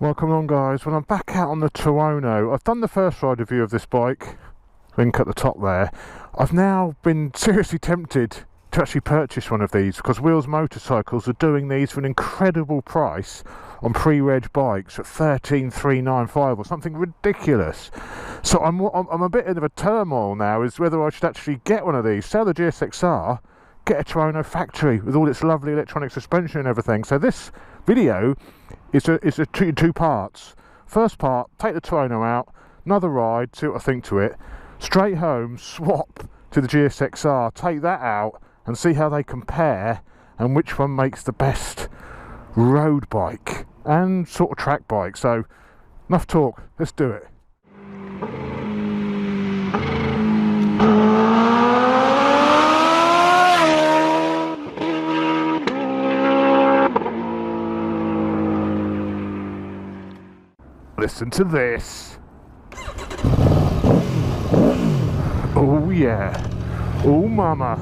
Welcome on guys, when I'm back out on the Tuono, I've done the first ride review of this bike, link at the top there. I've now been seriously tempted to actually purchase one of these because Wheels Motorcycles are doing these for an incredible price on pre-reg bikes at 13,395 or something ridiculous. So I'm a bit of a turmoil now as whether I should actually get one of these, sell the GSXR, get a Tuono factory with all its lovely electronic suspension and everything. So this video is two parts. First part, take the Tuono out, another ride, see what I think to it. Straight home, swap to the GSXR, take that out and see how they compare and which one makes the best road bike and sort of track bike. So enough talk, let's do it. Listen to this. Oh yeah. Oh mama.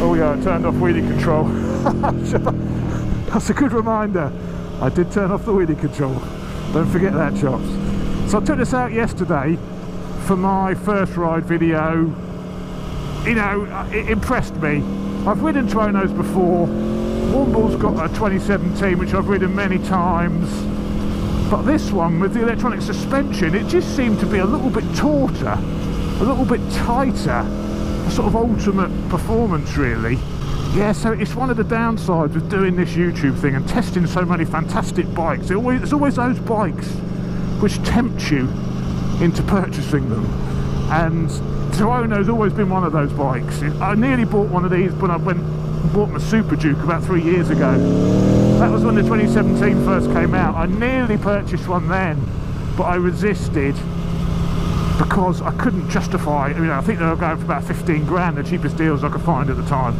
Oh yeah, I turned off wheelie control. That's a good reminder. I did turn off the wheelie control. Don't forget that, chops. So I took this out yesterday for my first ride video. You know, it impressed me. I've ridden Tuonos before. Womble's got a 2017 which I've ridden many times. But this one with the electronic suspension, it just seemed to be a little bit tauter, a little bit tighter, a sort of ultimate performance really. Yeah, so it's one of the downsides of doing this YouTube thing and testing so many fantastic bikes. There's always those bikes which tempt you into purchasing them. And Tuono's always been one of those bikes. I nearly bought one of these when I went and bought my Super Duke about 3 years ago. That was when the 2017 first came out. I nearly purchased one then, but I resisted because I couldn't justify. I think they were going for about 15 grand, the cheapest deals I could find at the time.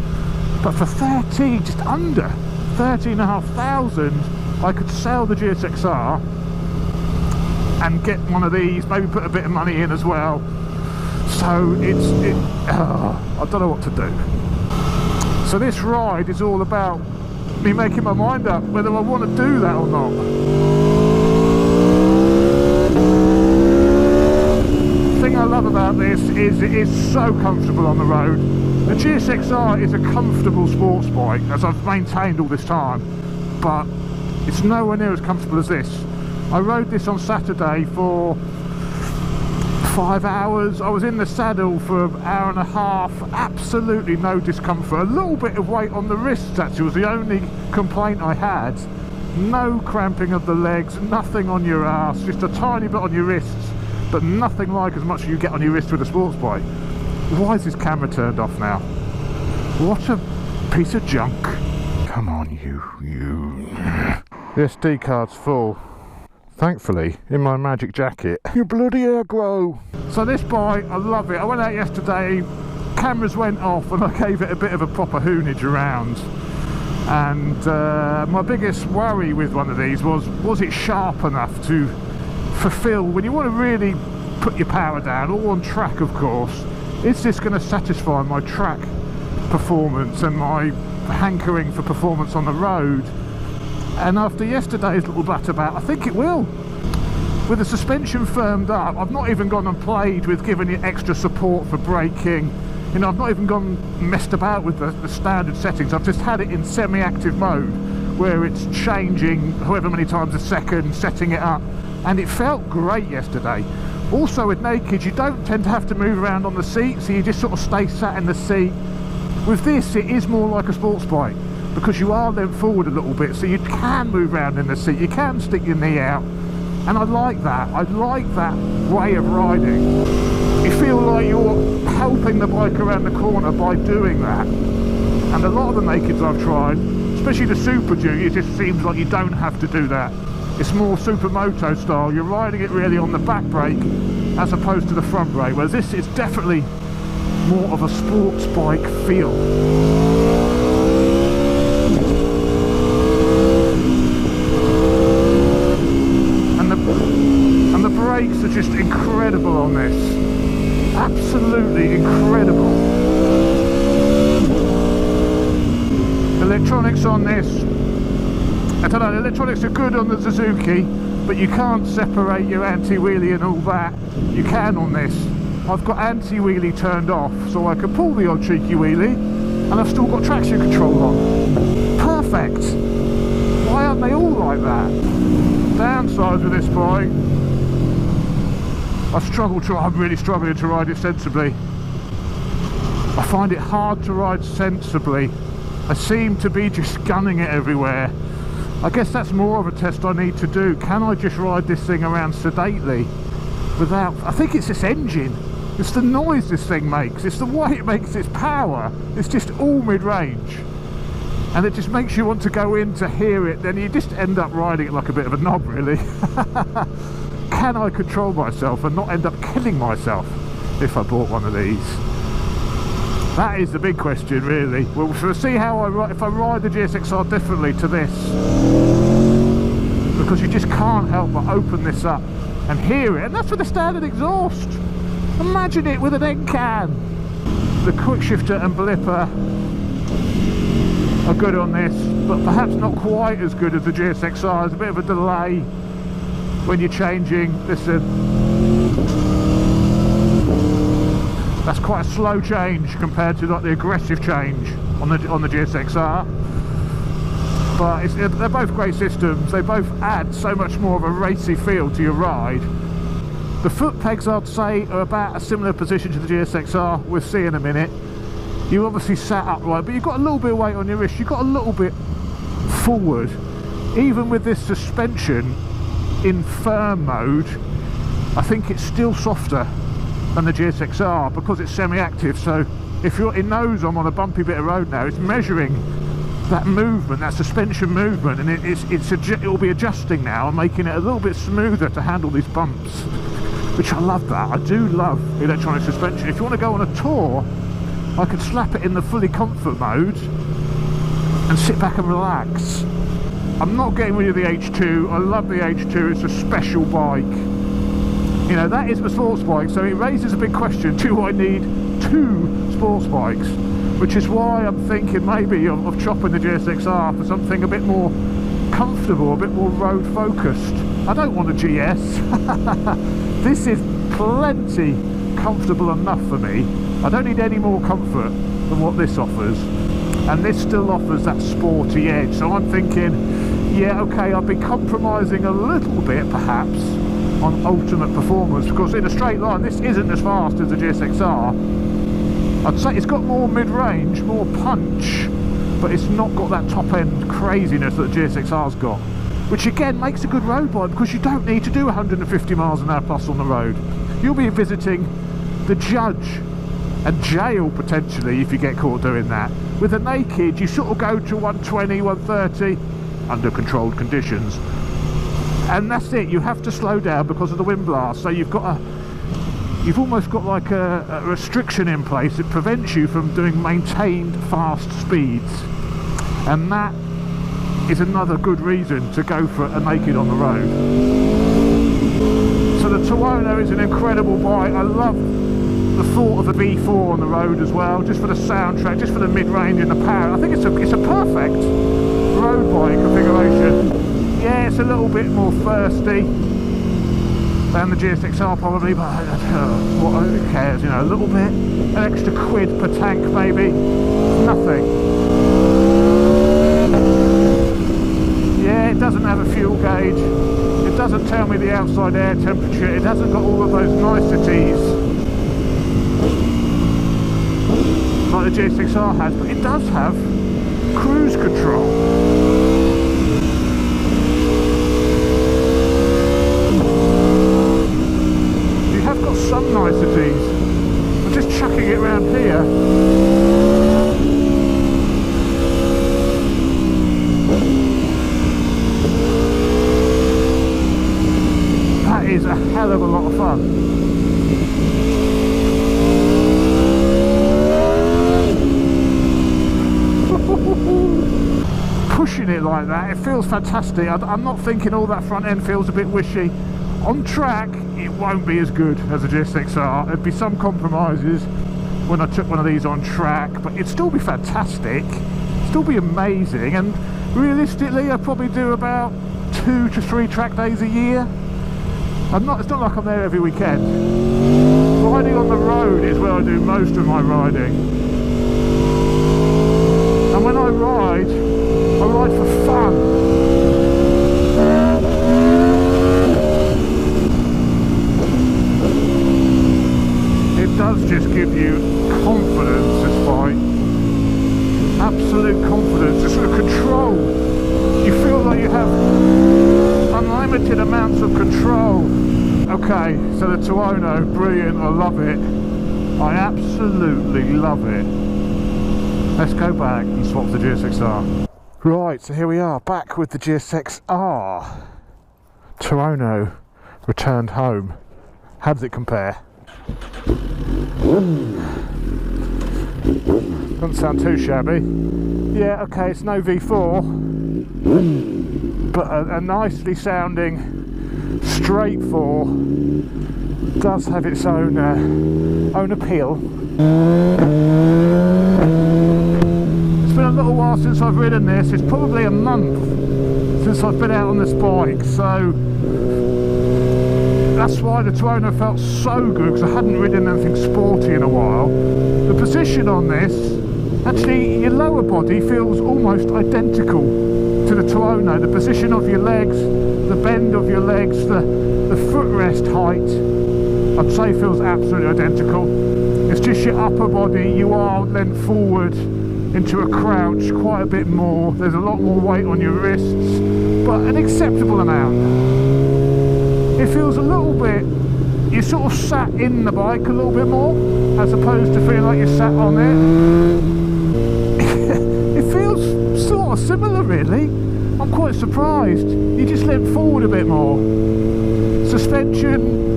But for 30, just under 13,500, I could sell the GSXR and get one of these, maybe put a bit of money in as well. So I don't know what to do. So this ride is all about me making my mind up whether I want to do that or not. The thing I love about this is it is so comfortable on the road. The GSXR is a comfortable sports bike, as I've maintained all this time, but it's nowhere near as comfortable as this. I rode this on Saturday for 5 hours. I was in the saddle for an hour and a half, absolutely no discomfort. A little bit of weight on the wrists actually was the only complaint I had. No cramping of the legs, nothing on your ass, just a tiny bit on your wrists, but nothing like as much as you get on your wrist with a sports bike. Why is this camera turned off now? What a piece of junk. Come on, you. The SD card's full. Thankfully, in my magic jacket. You bloody aggro! So this bike, I love it. I went out yesterday, cameras went off and I gave it a bit of a proper hoonage around. And my biggest worry with one of these was it sharp enough to fulfill, when you want to really put your power down, all on track of course, is this going to satisfy my track performance and my hankering for performance on the road? And after yesterday's little blatterbout, I think it will. With the suspension firmed up, I've not even gone and played with giving it extra support for braking. I've not even gone messed about with the standard settings. I've just had it in semi-active mode, where it's changing however many times a second, setting it up. And it felt great yesterday. Also with naked, you don't tend to have to move around on the seat, so you just sort of stay sat in the seat. With this, it is more like a sports bike, because you are leant forward a little bit, so you can move around in the seat, you can stick your knee out, and I like that. I like that way of riding. You feel like you're helping the bike around the corner by doing that. And a lot of the nakeds I've tried, especially the Super Duke, it just seems like you don't have to do that. It's more supermoto style, you're riding it really on the back brake as opposed to the front brake, whereas this is definitely more of a sports bike feel. And the brakes are just incredible on this. Absolutely incredible. Electronics on this I don't know, the electronics are good on the Suzuki, but you can't separate your anti-wheelie and all that. You can on this. I've got anti-wheelie turned off, so I can pull the odd cheeky wheelie, and I've still got traction control on. Perfect! Why aren't they all like that? Downsides with this bike, I'm really struggling to ride it sensibly. I find it hard to ride sensibly. I seem to be just gunning it everywhere. I guess that's more of a test I need to do. Can I just ride this thing around sedately without... I think it's this engine. It's the noise this thing makes. It's the way it makes its power. It's just all mid-range. And it just makes you want to go in to hear it. Then you just end up riding it like a bit of a knob, really. Can I control myself and not end up killing myself if I bought one of these? That is the big question, really. We'll see how if I ride the GSX-R differently to this, because you just can't help but open this up and hear it, and that's with a standard exhaust. Imagine it with an end can. The quick shifter and blipper are good on this, but perhaps not quite as good as the GSX-R. There's a bit of a delay when you're changing. Listen. That's quite a slow change compared to like the aggressive change on the GSX-R. But they're both great systems. They both add so much more of a racy feel to your ride. The foot pegs, I'd say, are about a similar position to the GSX-R. We'll see in a minute. You obviously sat upright, but you've got a little bit of weight on your wrist. You've got a little bit forward. Even with this suspension in firm mode, I think it's still softer than the GSX-R because it's semi-active. So if you're in nose, I'm on a bumpy bit of road now, it's measuring that movement, that suspension movement, and it'll be adjusting now and making it a little bit smoother to handle these bumps, which I love. That I do love electronic suspension. If you want to go on a tour, I could slap it in the fully comfort mode and sit back and relax. I'm not getting rid of the H2. I love the H2. It's a special bike. You know, that is the sports bike, so it raises a big question: do I need two sports bikes? Which is why I'm thinking maybe of chopping the GSX-R for something a bit more comfortable, a bit more road focused. I don't want a GS. This is plenty comfortable enough for me. I don't need any more comfort than what this offers, and this still offers that sporty edge. So I'm thinking, yeah, okay, I'll be compromising a little bit perhaps on ultimate performance, because in a straight line this isn't as fast as the GSX-R. I'd say it's got more mid-range, more punch, but it's not got that top-end craziness that the GSX-R's got, which again makes a good road bike because you don't need to do 150 miles an hour plus on the road. You'll be visiting the judge and jail potentially if you get caught doing that. With a naked, you sort of go to 120, 130 under controlled conditions, and that's it. You have to slow down because of the wind blast, so you've almost got like a restriction in place that prevents you from doing maintained fast speeds, and that is another good reason to go for a naked on the road. So the Tuono is an incredible bike. I love the thought of the V4 on the road as well, just for the soundtrack, just for the mid-range and the power. I think it's a perfect road bike configuration. Yeah, it's a little bit more thirsty than the GSX-R probably, but who cares, you know, a little bit, an extra quid per tank maybe, nothing. Yeah, it doesn't have a fuel gauge, it doesn't tell me the outside air temperature, it hasn't got all of those niceties like the GSX-R has, but it does have cruise control. Some niceties. I'm just chucking it around here. That is a hell of a lot of fun. Pushing it like that, it feels fantastic. I'm not thinking all that front end feels a bit wishy. On track, it won't be as good as a GSX-R. There'd be some compromises when I took one of these on track, but it'd still be fantastic, still be amazing. And Realistically, I probably do about 2 to 3 track days a year. It's not like I'm there every weekend. Riding on the road is where I do most of my riding. And when I ride for fun. It does just give you confidence, this bike. Absolute confidence, just sort of control. You feel like you have unlimited amounts of control. Okay, so the Tuono, brilliant, I love it. I absolutely love it. Let's go back and swap the GSX-R. Right, so here we are, back with the GSX-R. Tuono returned home. How does it compare? Doesn't sound too shabby. Yeah, okay, it's no V4, but a nicely sounding straight 4 does have its own appeal. It's been a little while since I've ridden this. It's probably a month since I've been out on this bike, so that's why the Tuono felt so good, because I hadn't ridden anything sporty in a while. The position on this, actually your lower body feels almost identical to the Tuono. The position of your legs, the bend of your legs, the footrest height, I'd say feels absolutely identical. It's just your upper body, you are leant forward into a crouch quite a bit more. There's a lot more weight on your wrists, but an acceptable amount. It feels a little bit, you sort of sat in the bike a little bit more, as opposed to feeling like you sat on it. It feels sort of similar really. I'm quite surprised. You just leant forward a bit more. Suspension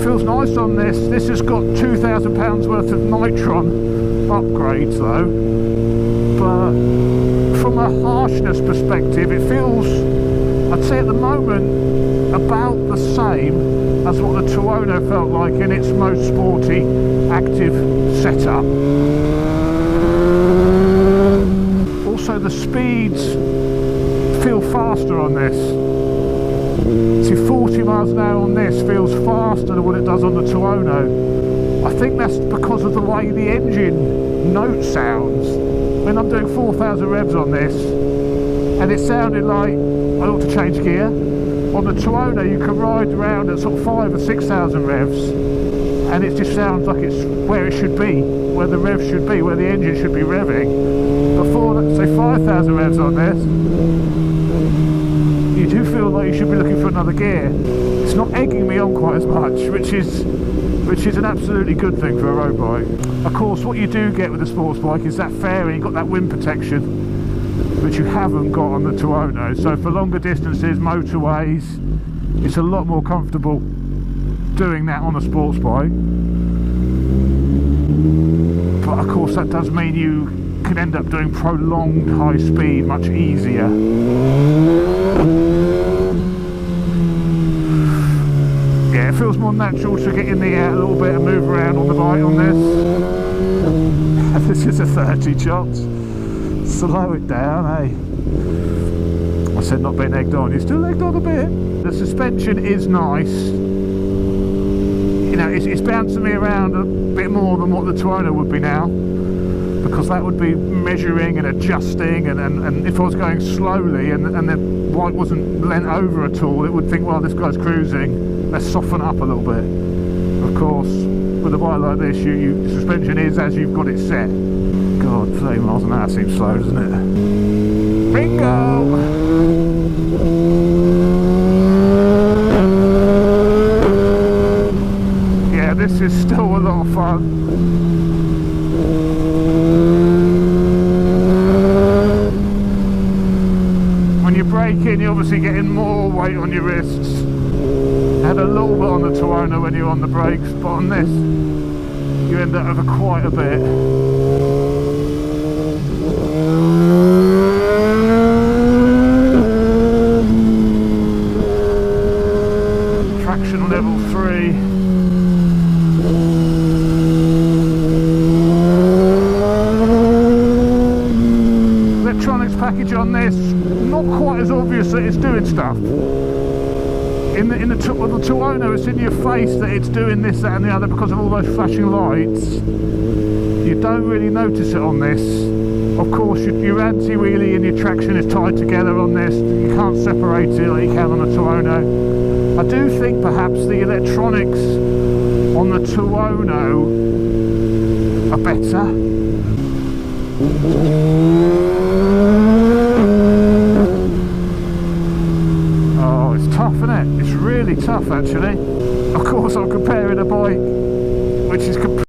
feels nice on this. This has got £2,000 worth of Nitron upgrades though. But from a harshness perspective, it feels, I'd say at the moment, about the same as what the Tuono felt like in its most sporty, active setup. Also the speeds feel faster on this. See, 40 miles an hour on this feels faster than what it does on the Tuono. I think that's because of the way the engine note sounds. When I'm doing 4,000 revs on this, and it sounded like I ought to change gear. On the Tuono you can ride around at sort of 5,000 or 6,000 revs, and it just sounds like it's where it should be, where the rev should be, where the engine should be revving. Before, say 5,000 revs on this, you do feel like you should be looking for another gear. It's not egging me on quite as much, which is an absolutely good thing for a road bike. Of course, what you do get with a sports bike is that fairing, you've got that wind protection, which you haven't got on the Tuono. So for longer distances, motorways, it's a lot more comfortable doing that on a sports bike. But of course that does mean you can end up doing prolonged high speed much easier. Yeah, it feels more natural to get in the air a little bit and move around on the bike on this. This is a 30 shots. Slow it down, eh? I said not being egged on. You're still egged on a bit. The suspension is nice. You know, it's bouncing me around a bit more than what the Tuono would be now, because that would be measuring and adjusting, and if I was going slowly and the bike wasn't leant over at all, it would think, well, this guy's cruising, let's soften up a little bit. Of course, with a bike like this, the suspension is as you've got it set. God, 30 miles an hour seems slow, doesn't it? Bingo! Yeah, this is still a lot of fun. When you're braking, you're obviously getting more weight on your wrists. Had a little bit on the Tuono when you're on the brakes, but on this, you end up with quite a bit. Traction level 3. Electronics package on this, obvious that it's doing stuff. In the Tuono, it's in your face that it's doing this, that and the other because of all those flashing lights. You don't really notice it on this. Of course, your anti-wheelie and your traction is tied together on this. You can't separate it like you can on a Tuono. I do think perhaps the electronics on the Tuono are better. Oh, it's tough, isn't it? It's really tough, actually. Of course, I'm comparing a bike which is completely